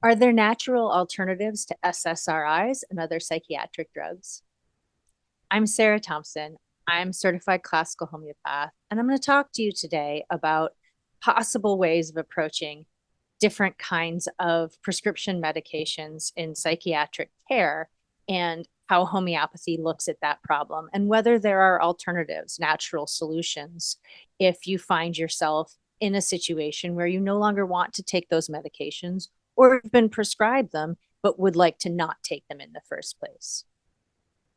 Are there natural alternatives to SSRIs and other psychiatric drugs? I'm Sarah Thompson. I'm certified classical homeopath, and I'm going to talk to you today about possible ways of approaching different kinds of prescription medications in psychiatric care and how homeopathy looks at that problem and whether there are alternatives, natural solutions, if you find yourself in a situation where you no longer want to take those medications or have been prescribed them but would like to not take them in the first place.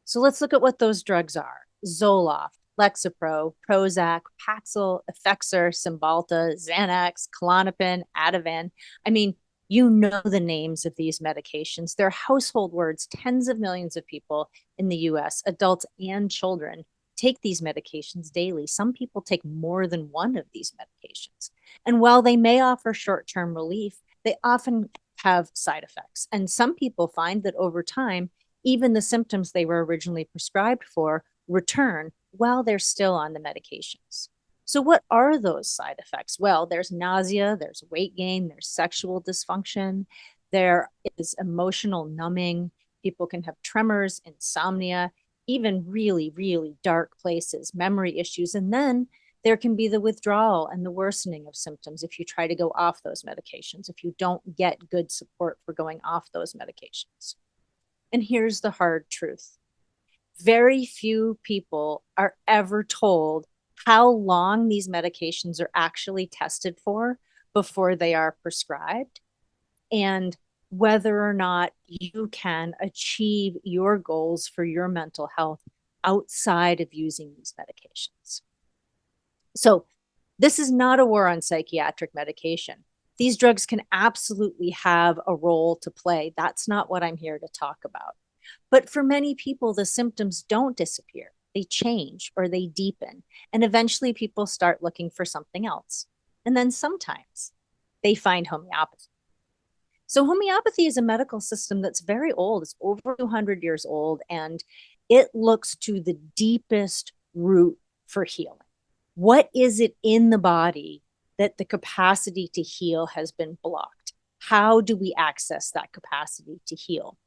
So let's look at what those drugs are. Zoloft, Lexapro, Prozac, Paxil, Effexor, Cymbalta, Xanax, Klonopin, Ativan. I mean, you know the names of these medications. They're household words. Tens of millions of people in the US, adults and children, take these medications daily. Some people take more than one of these medications. And while they may offer short-term relief, they often have side effects. And some people find that over time, even the symptoms they were originally prescribed for return while they're still on the medications. So, what are those side effects? Well, there's nausea, there's weight gain, there's sexual dysfunction, there is emotional numbing. People can have tremors, insomnia, even really, really dark places, memory issues. And then there can be the withdrawal and the worsening of symptoms if you try to go off those medications, if you don't get good support for going off those medications. And here's the hard truth: very few people are ever told how long these medications are actually tested for before they are prescribed, and whether or not you can achieve your goals for your mental health outside of using these medications. So, this is not a war on psychiatric medication. These drugs can absolutely have a role to play. That's not what I'm here to talk about. But for many people, the symptoms don't disappear. They change or they deepen. And eventually people start looking for something else. And then sometimes they find homeopathy. So, homeopathy is a medical system that's very old. It's over 200 years old, and it looks to the deepest root for healing. What is it in the body that the capacity to heal has been blocked? How do we access that capacity to heal?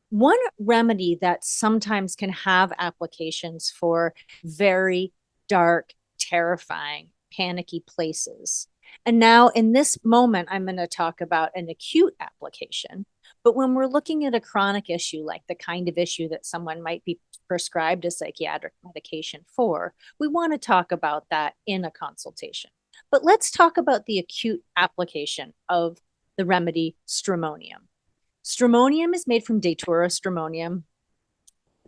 One remedy that sometimes can have applications for very dark, terrifying, panicky places. And now, in this moment, I'm going to talk about an acute application. But when we're looking at a chronic issue, like the kind of issue that someone might be prescribed a psychiatric medication for, we want to talk about that in a consultation. But let's talk about the acute application of the remedy Stramonium. Stramonium is made from Datura stramonium,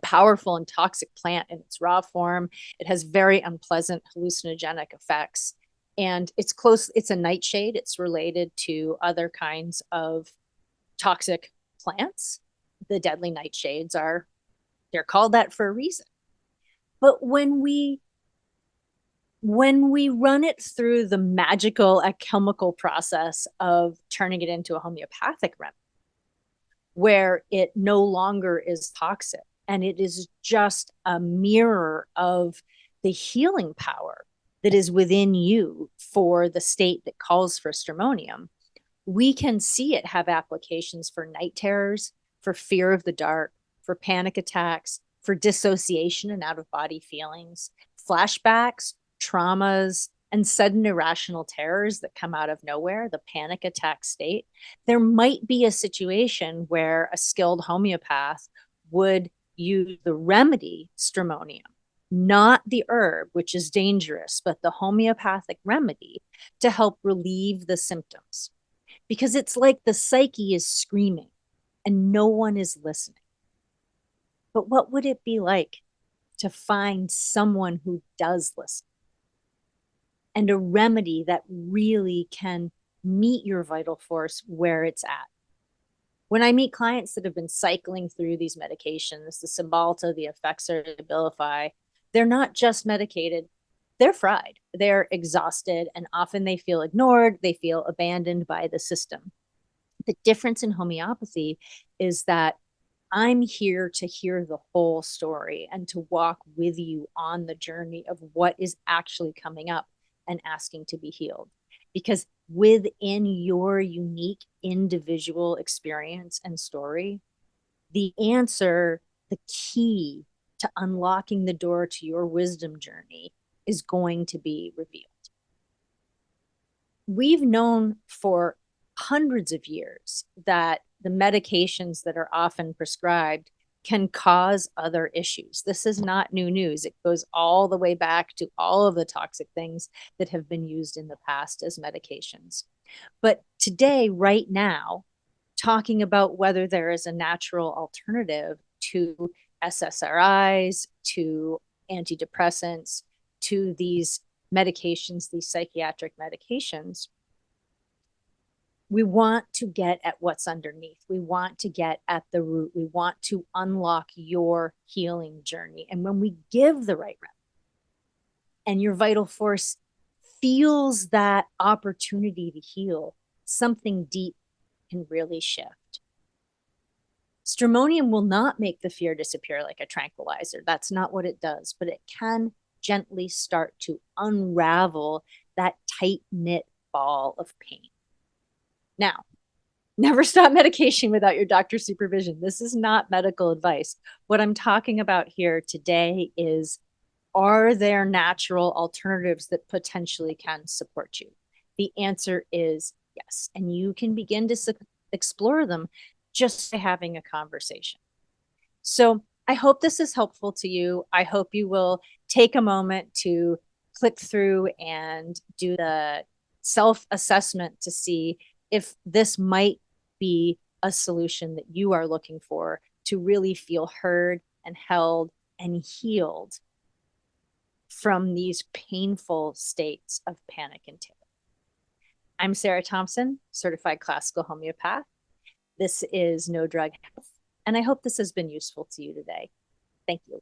powerful and toxic plant in its raw form. It has very unpleasant hallucinogenic effects. And it's a nightshade. It's related to other kinds of toxic plants. The deadly nightshades they're called that for a reason. But when we run it through the magical alchemical process of turning it into a homeopathic remedy, where it no longer is toxic and it is just a mirror of the healing power that is within you for the state that calls for stramonium, we can see it have applications for night terrors, for fear of the dark, for panic attacks, for dissociation and out of body feelings, flashbacks, traumas, and sudden irrational terrors that come out of nowhere, the panic attack state. There might be a situation where a skilled homeopath would use the remedy stramonium, not the herb, which is dangerous, but the homeopathic remedy to help relieve the symptoms. Because it's like the psyche is screaming and no one is listening. But what would it be like to find someone who does listen, and a remedy that really can meet your vital force where it's at? When I meet clients that have been cycling through these medications, the Cymbalta, the Effexor, the Abilify, they're not just medicated, they're fried. They're exhausted, and often they feel ignored, they feel abandoned by the system. The difference in homeopathy is that I'm here to hear the whole story and to walk with you on the journey of what is actually coming up and asking to be healed. Because within your unique individual experience and story, the answer, the key to unlocking the door to your wisdom journey is going to be revealed. We've known for hundreds of years that the medications that are often prescribed can cause other issues. This is not new news. It goes all the way back to all of the toxic things that have been used in the past as medications. But today, right now, talking about whether there is a natural alternative to SSRIs, to antidepressants, to these medications, these psychiatric medications, we want to get at what's underneath. We want to get at the root. We want to unlock your healing journey. And when we give the right remedy and your vital force feels that opportunity to heal, something deep can really shift. Stramonium will not make the fear disappear like a tranquilizer. That's not what it does, but it can gently start to unravel that tight-knit ball of pain. Now, never stop medication without your doctor's supervision. This is not medical advice. What I'm talking about here today is, are there natural alternatives that potentially can support you? The answer is yes. And you can begin to explore them just by having a conversation. So I hope this is helpful to you. I hope you will take a moment to click through and do the self-assessment to see if this might be a solution that you are looking for to really feel heard and held and healed from these painful states of panic and terror. I'm Sarah Thompson, certified classical homeopath. This is No Drug Health, and I hope this has been useful to you today. Thank you.